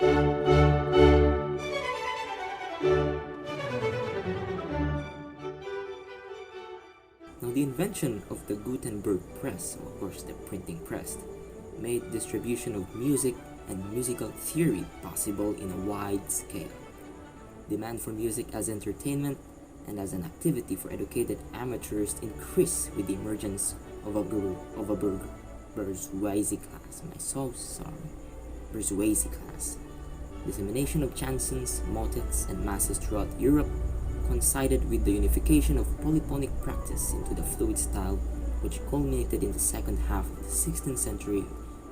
Now, the invention of the Gutenberg press, or of course the printing press, made distribution of music and musical theory possible in a wide scale. Demand for music as entertainment and as an activity for educated amateurs increased with the emergence of a bourgeoisie class. I'm so sorry. Bourgeoisie class. Dissemination of chansons, motets, and masses throughout Europe coincided with the unification of polyphonic practice into the fluid style, which culminated in the second half of the 16th century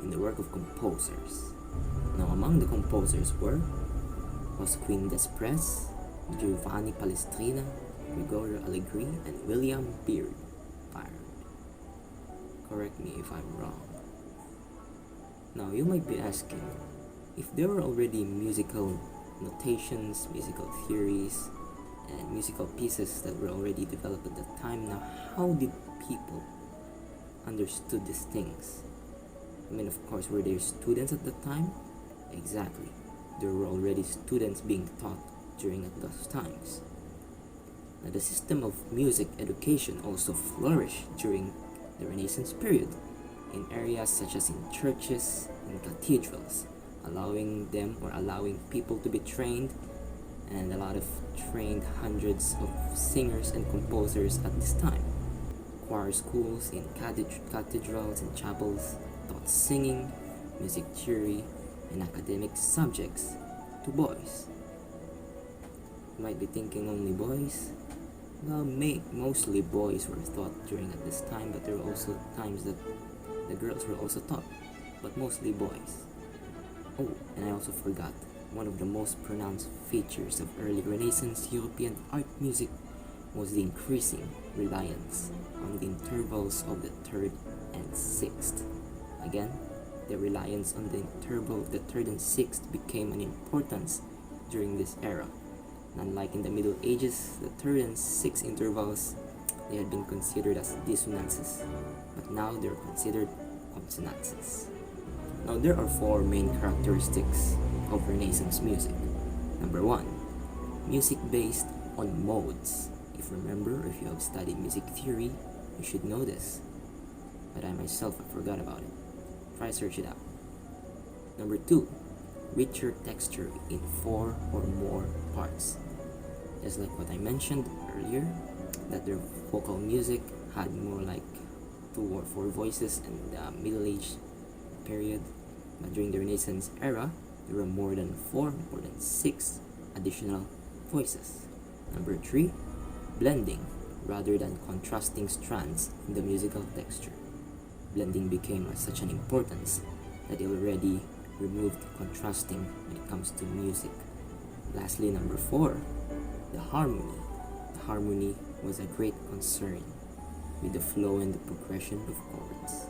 in the work of composers. Now, among the composers was Queen Desprez, Giovanni Palestrina, Gregorio Allegri, and William Byrd. Correct me if I'm wrong. Now, you might be asking, if there were already musical notations, musical theories, and musical pieces that were already developed at that time, now how did people understood these things? I mean, of course, were there students at that time? Exactly. There were already students being taught during at those times. Now, the system of music education also flourished during the Renaissance period in areas such as in churches and cathedrals, allowing people to be trained, and a lot of trained hundreds of singers and composers at this time. Choir schools in cathedrals and chapels taught singing, music theory, and academic subjects to boys. You might be thinking only boys? Well, mostly boys were taught during at this time, but there were also times that the girls were also taught, but mostly boys. Oh, and I also forgot, one of the most pronounced features of early Renaissance European art music was the increasing reliance on the intervals of the third and sixth. Again, the reliance on the interval of the third and sixth became an importance during this era. Unlike in the Middle Ages, the third and sixth intervals, they had been considered as dissonances, but now they're considered consonances. Now, there are four main characteristics of Renaissance music. Number one, music based on modes. If you have studied music theory, you should know this, but I myself forgot about it. Try search it out. Number two, richer texture in 4 or more parts. Just like what I mentioned earlier, that their vocal music had more like 2 or 4 voices in the Middle Age period, but during the Renaissance era, there were more than 6 additional voices. Number 3, blending rather than contrasting strands in the musical texture. Blending became of such an importance that it already removed contrasting when it comes to music. Lastly, number 4, the harmony. The harmony was a great concern with the flow and the progression of chords.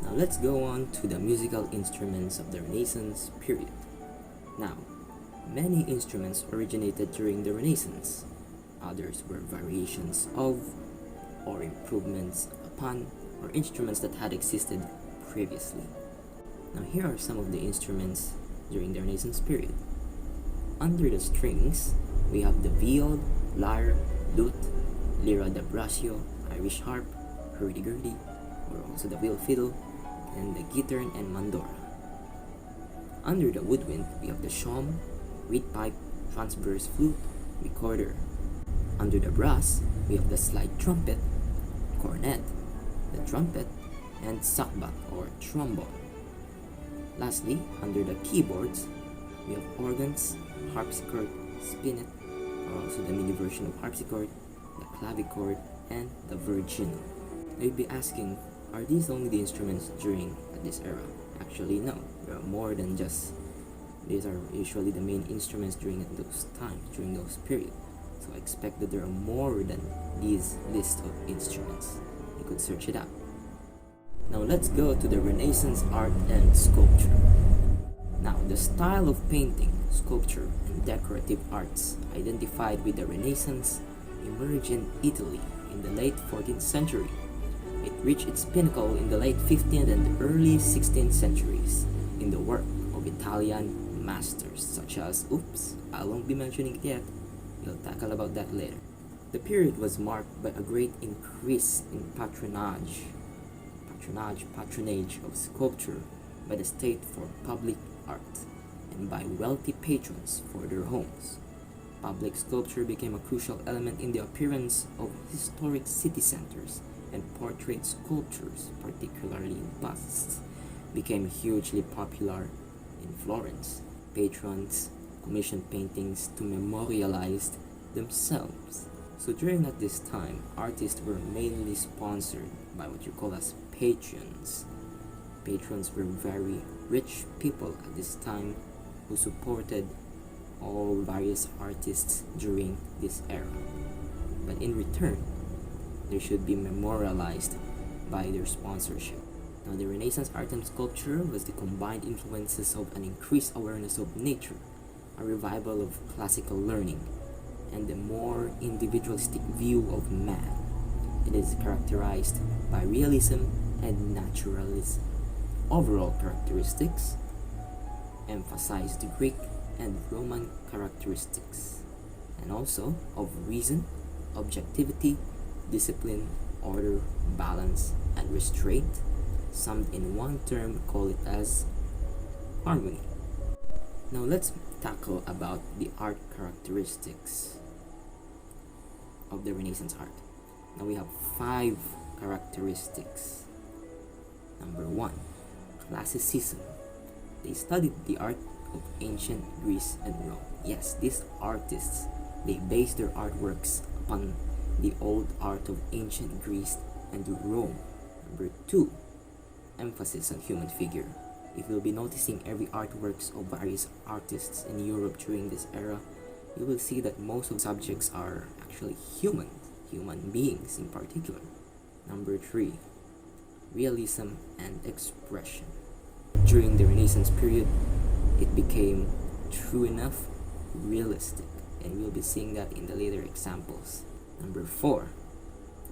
Now let's go on to the musical instruments of the Renaissance period. Now, many instruments originated during the Renaissance. Others were variations of, or improvements upon, or instruments that had existed previously. Now here are some of the instruments during the Renaissance period. Under the strings, we have the viol, lyre, lute, lira da braccio, Irish harp, hurdy-gurdy, or also the wheel fiddle, and the guitar and mandora. Under the woodwind, we have the shawm, reed pipe, transverse flute, recorder. Under the brass, we have the slide trumpet, cornet, the trumpet, and sakbat or trombone. Lastly, under the keyboards, we have organs, harpsichord, spinet, or also the mini version of harpsichord, the clavichord, and the virginal. Now you'd be asking, are these only the instruments during this era? Actually, no. There are more than just these are usually the main instruments during those times, during those periods. So I expect that there are more than these list of instruments. You could search it out. Now let's go to the Renaissance art and sculpture. Now, the style of painting, sculpture, and decorative arts identified with the Renaissance emerged in Italy in the late 14th century. It reached its pinnacle in the late 15th and early 16th centuries in the work of Italian masters such as, I won't be mentioning it yet, we'll tackle about that later. The period was marked by a great increase in patronage of sculpture by the state for public art and by wealthy patrons for their homes. Public sculpture became a crucial element in the appearance of historic city centers, and portrait sculptures, particularly busts, became hugely popular in Florence. Patrons commissioned paintings to memorialize themselves. So during this time, artists were mainly sponsored by what you call as patrons. Patrons were very rich people at this time who supported all various artists during this era. But in return, they should be memorialized by their sponsorship. Now, the Renaissance art and sculpture was the combined influences of an increased awareness of nature, a revival of classical learning, and a more individualistic view of man. It is characterized by realism and naturalism. Overall characteristics emphasize the Greek and Roman characteristics, and also of reason, objectivity, discipline, order, balance, and restraint, summed in one term, call it as harmony. Now let's tackle about the art characteristics of the Renaissance art. Now we have 5 characteristics. Number 1, classicism. They studied the art of ancient Greece and Rome. Yes, these artists, they based their artworks upon the old art of ancient Greece and Rome. Number 2, emphasis on human figure. If you'll be noticing every artworks of various artists in Europe during this era, you will see that most of the subjects are actually human beings in particular. Number 3, realism and expression. During the Renaissance period, it became true enough, realistic, and we'll be seeing that in the later examples. Number 4,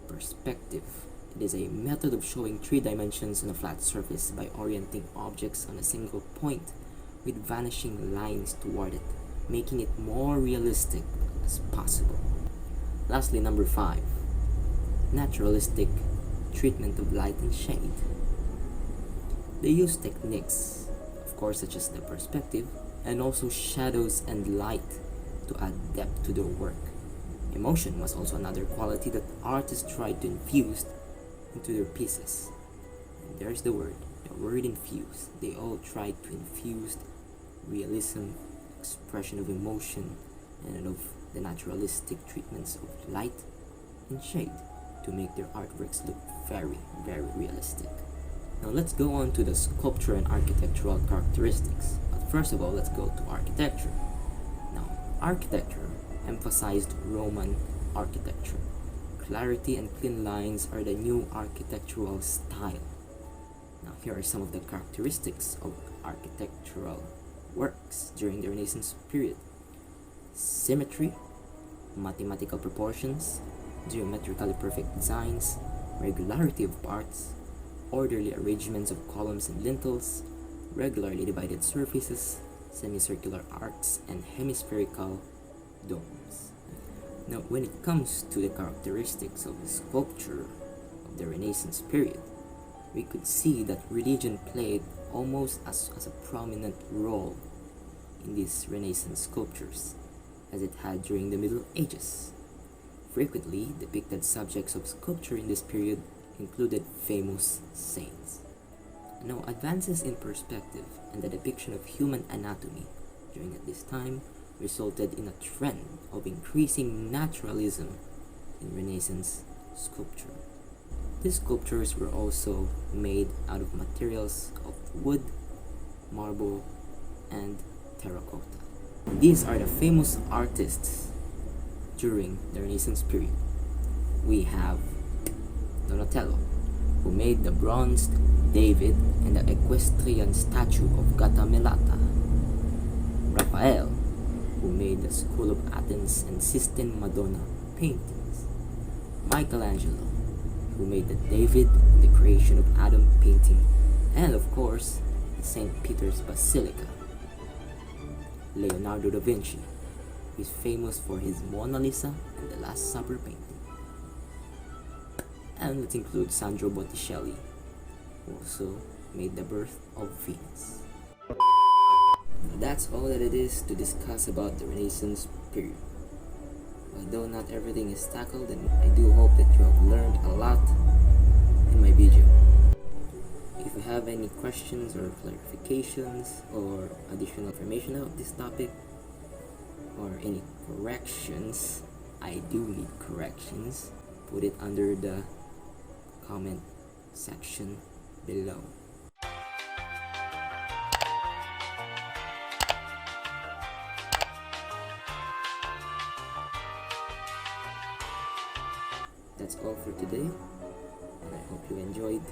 perspective. It is a method of showing 3 dimensions on a flat surface by orienting objects on a single point with vanishing lines toward it, making it more realistic as possible. Lastly, number 5, naturalistic treatment of light and shade. They use techniques, of course, such as the perspective and also shadows and light to add depth to their work. Emotion was also another quality that artists tried to infuse into their pieces. And there's the word infuse. They all tried to infuse realism, expression of emotion, and of the naturalistic treatments of light and shade to make their artworks look very, very realistic. Now let's go on to the sculpture and architectural characteristics. But first of all, let's go to architecture. Now, architecture emphasized Roman architecture. Clarity and clean lines are the new architectural style. Now, here are some of the characteristics of architectural works during the Renaissance period. Symmetry, mathematical proportions, geometrically perfect designs, regularity of parts, orderly arrangements of columns and lintels, regularly divided surfaces, semicircular arcs, and hemispherical domes. Now, when it comes to the characteristics of the sculpture of the Renaissance period, we could see that religion played almost as a prominent role in these Renaissance sculptures, as it had during the Middle Ages. Frequently depicted subjects of sculpture in this period included famous saints. Now, advances in perspective and the depiction of human anatomy during this time resulted in a trend of increasing naturalism in Renaissance sculpture. These sculptures were also made out of materials of wood, marble, and terracotta. These are the famous artists during the Renaissance period. We have Donatello, who made the bronzed David and the equestrian statue of Gatamelata. Raphael, who made the School of Athens and Sistine Madonna paintings. Michelangelo, who made the David and the Creation of Adam painting, and of course, the St. Peter's Basilica. Leonardo da Vinci, who is famous for his Mona Lisa and the Last Supper painting. And let's include Sandro Botticelli, who also made The Birth of Venus. That's all that it is to discuss about the Renaissance period. Although not everything is tackled, and I do hope that you have learned a lot in my video. If you have any questions or clarifications or additional information about this topic, or any corrections, I do need corrections, put it under the comment section below. That's all for today, and I hope you enjoyed